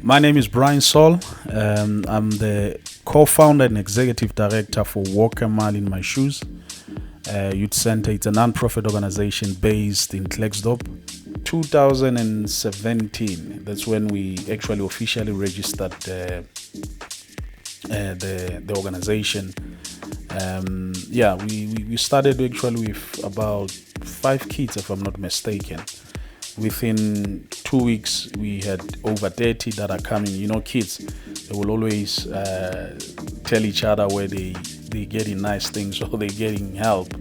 My name is Brian Saul. I'm the co-founder and executive director for Walk a Mile in My Shoes Youth Center. It's a non-profit organization based in Klerksdorp. 2017, that's when we actually officially registered the organization. We started actually with about 5 kids, if I'm not mistaken. Within 2 weeks, we had over 30 that are coming. You know, kids, they will always tell each other where they're getting nice things or they're getting help.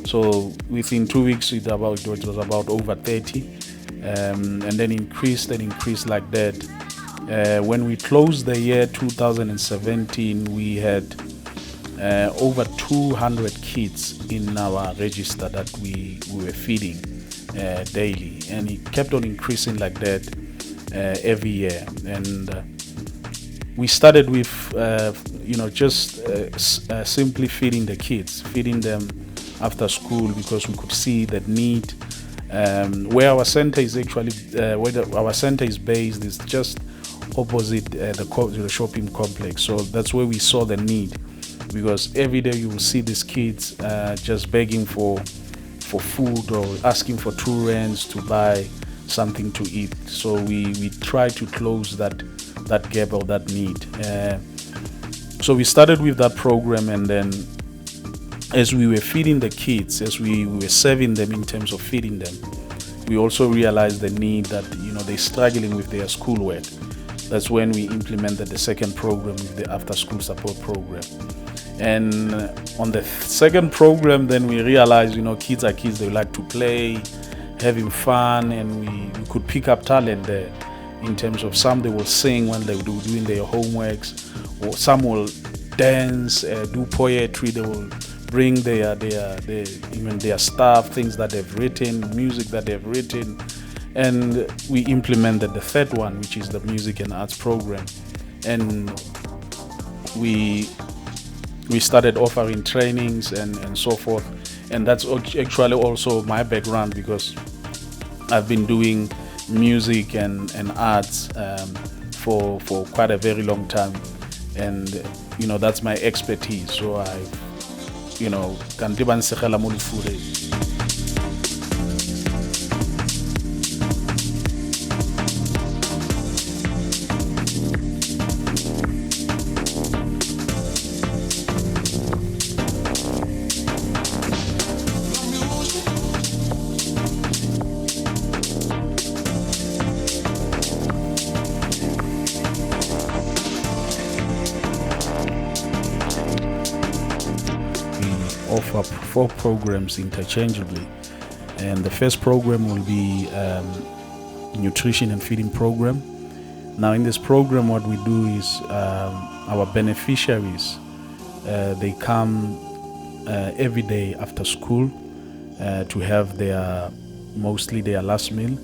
So within 2 weeks, it was about over 30, and then increased like that. When we closed the year 2017, we had over 200 kids in our register that we were feeding daily, and it kept on increasing like that every year. And we started with simply feeding the kids, feeding them after school, because we could see the need. Where our center is actually our center is based is just opposite the shopping complex, so that's where we saw the need, because every day you will see these kids just begging for food or asking for 2 rands to buy something to eat. So we try to close that gap or that need. So we started with that program, and then as we were feeding the kids, as we were serving them in terms of feeding them, we also realized the need that they're struggling with their schoolwork. That's when we implemented the second program, the after school support program. And on the second program, then we realized, kids are kids, they like to play, having fun, and we could pick up talent there in terms of some they will sing when they're doing their homeworks, or some will dance, do poetry, they will bring their stuff, things that they've written, music that they've written. And we implemented the third one, which is the music and arts program. And we started offering trainings and so forth. And that's actually also my background, because I've been doing music and arts for quite a very long time. And, that's my expertise. So I, can offer 4 programs interchangeably, and the first program will be nutrition and feeding program. Now in this program, what we do is our beneficiaries, they come every day after school to have mostly their last meal.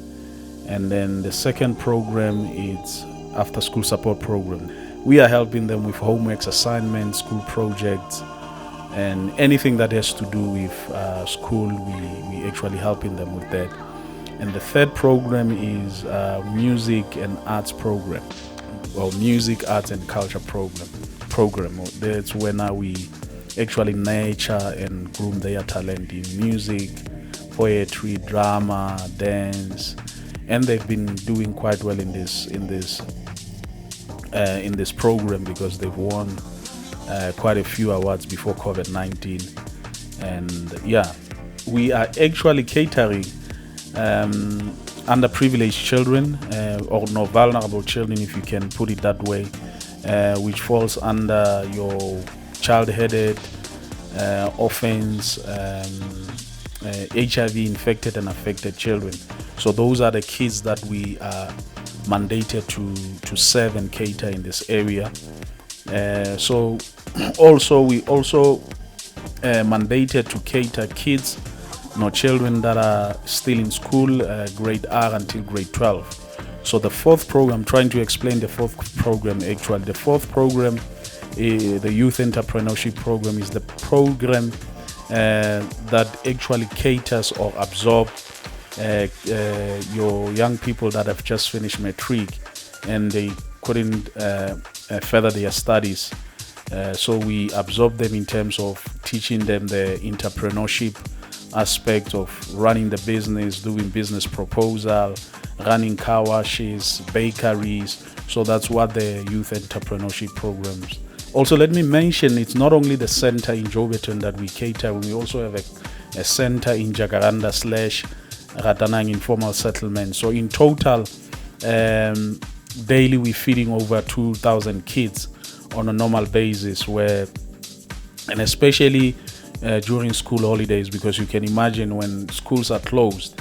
And then the second program is after school support program. We are helping them with homeworks, assignments, school projects, and anything that has to do with school, we actually helping them with that. And the third program is music and arts program, or music, arts and culture program. That's when we actually nurture and groom their talent in music, poetry, drama, dance, and they've been doing quite well in this program, because they've won quite a few awards before COVID-19. And we are actually catering underprivileged children, or no, vulnerable children, if you can put it that way, which falls under your child-headed, orphans, HIV infected and affected children. So those are the kids that we are mandated to serve and cater in this area. So also we also mandated to cater kids, children that are still in school, grade R until grade 12. So the fourth program, trying to explain the fourth program actually. The fourth program, the Youth Entrepreneurship Program, is the program that actually caters or absorb your young people that have just finished matric and they couldn't further their studies. So we absorb them in terms of teaching them the entrepreneurship aspect of running the business, doing business proposal, running car washes, bakeries. So that's what the Youth Entrepreneurship Programs. Also, let me mention, it's not only the center in Jouberton that we cater. We also have a center in Jacaranda / Ratanang Informal Settlement. So in total, daily we're feeding over 2,000 kids on a normal basis, and especially during school holidays, because you can imagine when schools are closed,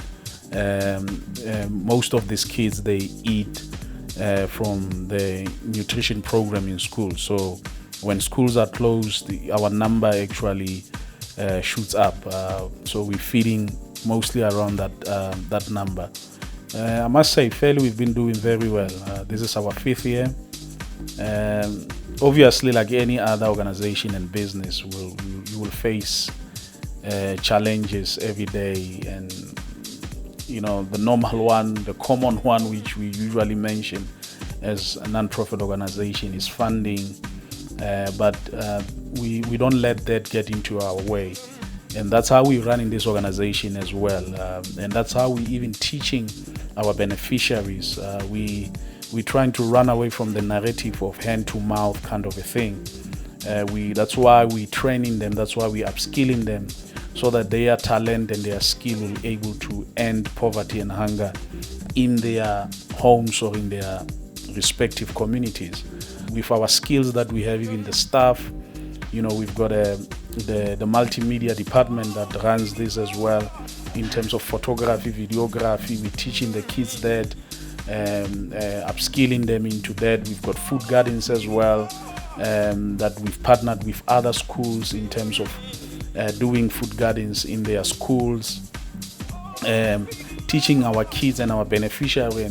most of these kids, they eat from the nutrition program in school. So when schools are closed, our number actually shoots up. So we're feeding mostly around that number. I must say, fairly, we've been doing very well. This is our 5th year. Obviously, like any other organization and business, you will face challenges every day, and the normal one, the common one, which we usually mention as a non-profit organization, is funding. But we don't let that get into our way, and that's how we run in this organization as well. And that's how we even teaching our beneficiaries. We're trying to run away from the narrative of hand to mouth kind of a thing. That's why we're training them. That's why we're upskilling them, so that their talent and their skill will be able to end poverty and hunger in their homes or in their respective communities. With our skills that we have, even the staff, we've got the multimedia department that runs this as well, in terms of photography, videography. We're teaching the kids that, upskilling them into that. We've got food gardens as well, that we've partnered with other schools in terms of doing food gardens in their schools, teaching our kids and our beneficiary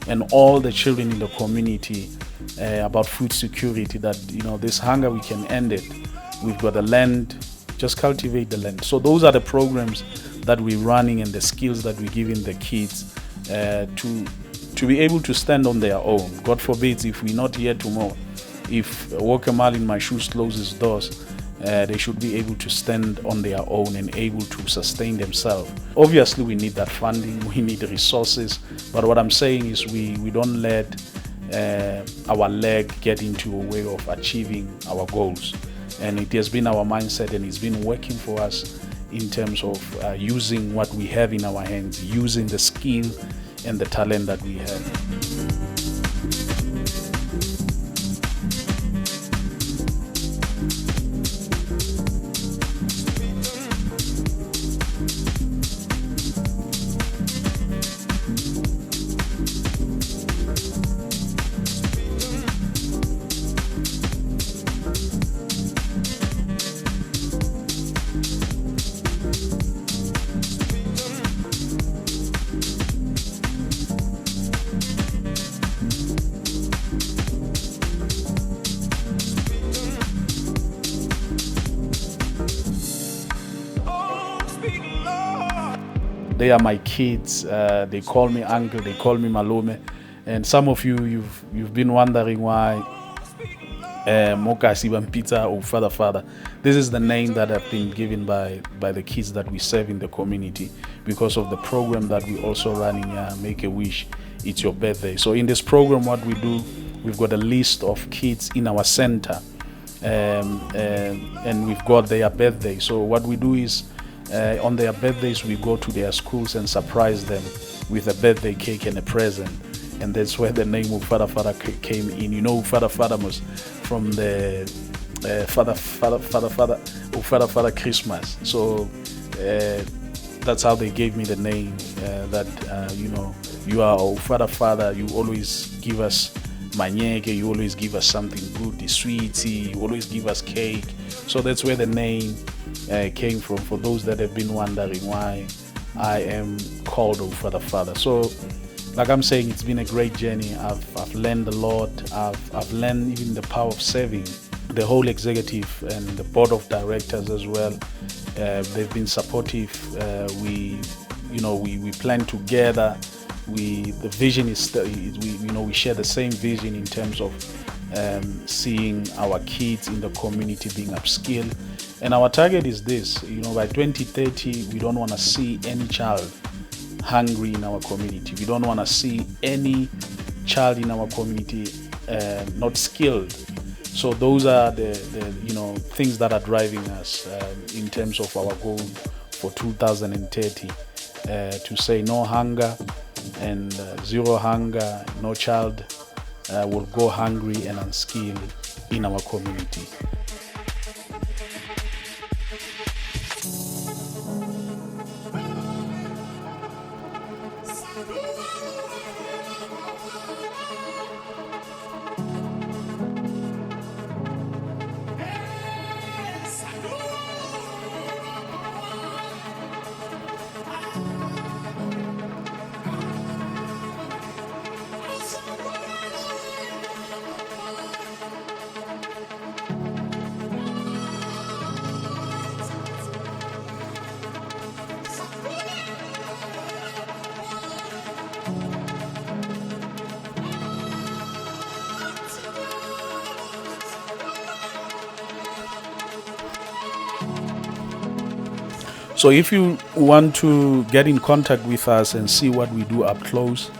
and all the children in the community about food security, that this hunger, we can end it. We've got the land, just cultivate the land. So those are the programs that we're running and the skills that we're giving the kids to be able to stand on their own. God forbid, if we're not here tomorrow, if Walker Mall in my shoes closes doors, they should be able to stand on their own and able to sustain themselves. Obviously, we need that funding, we need the resources, but what I'm saying is we don't let our leg get into a way of achieving our goals. And it has been our mindset, and it's been working for us in terms of using what we have in our hands, using the skill and the talent that we have. They are my kids. They call me uncle. They call me malume. And some of you've been wondering why Mokasi Bampita or Father. This is the name that have been given by the kids that we serve in the community, because of the program that we also running. Make a wish. It's your birthday. So in this program, what we do, we've got a list of kids in our center, and we've got their birthday. So what we do is, on their birthdays, we go to their schools and surprise them with a birthday cake and a present. And that's where the name of Father came in. You know, Father was from the Father Christmas. So that's how they gave me the name. That you are our father. You always give us manyeke. You always give us something good, the sweetie. You always give us cake. So that's where the name came from. For those that have been wondering why I am called Father. So, like I'm saying, it's been a great journey. I've learned a lot. I've learned even the power of serving. The whole executive and the board of directors as well. They've been supportive. We plan together. The vision is we share the same vision in terms of seeing our kids in the community being upskilled. And our target is this: by 2030, we don't want to see any child hungry in our community. We don't want to see any child in our community not skilled. So those are the things that are driving us in terms of our goal for 2030 to say no hunger and zero hunger. No child will go hungry and unskilled in our community. So if you want to get in contact with us and see what we do up close,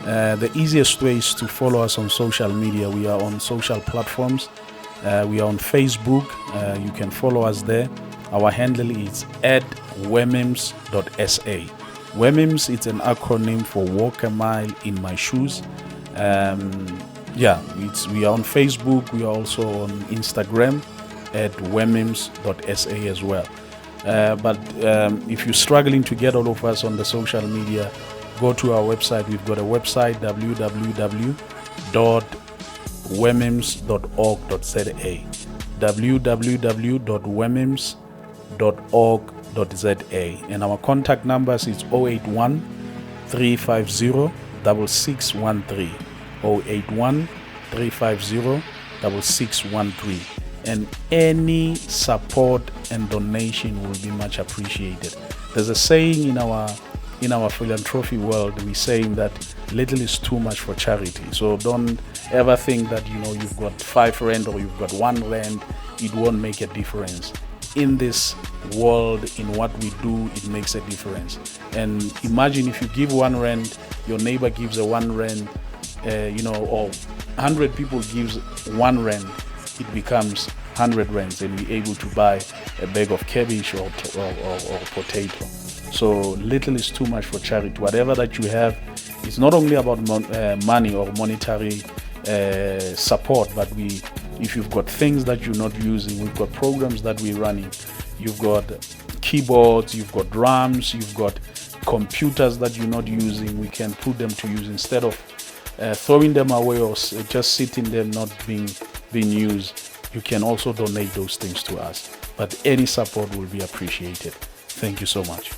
the easiest way is to follow us on social media. We are on social platforms. We are on Facebook. You can follow us there. Our handle is @wamims.sa. WAMIMS, it's an acronym for Walk a Mile in My Shoes. We are on Facebook. We are also on Instagram @wamims.sa as well. But if you're struggling to get all of us on the social media, go to our website. We've got a website, www.wamims.org.za. www.wamims.org.za. And our contact numbers is 081 350 6613. 081 350 6613. And any support and donation will be much appreciated. There's a saying in our philanthropy world, we're saying that little is too much for charity. So don't ever think that you've got 5 rand or you've got 1 rand, it won't make a difference. In this world, in what we do, it makes a difference. And imagine if you give 1 rand, your neighbor gives a 1 rand, or 100 people gives 1 rand, it becomes 100 rands, and we're able to buy a bag of cabbage or potato. So little is too much for charity. Whatever that you have, it's not only about money or monetary support, but if you've got things that you're not using, we've got programs that we're running. You've got keyboards, you've got drums, you've got computers that you're not using. We can put them to use instead of throwing them away or just sitting them not being used. You can also donate those things to us. But any support will be appreciated. Thank you so much.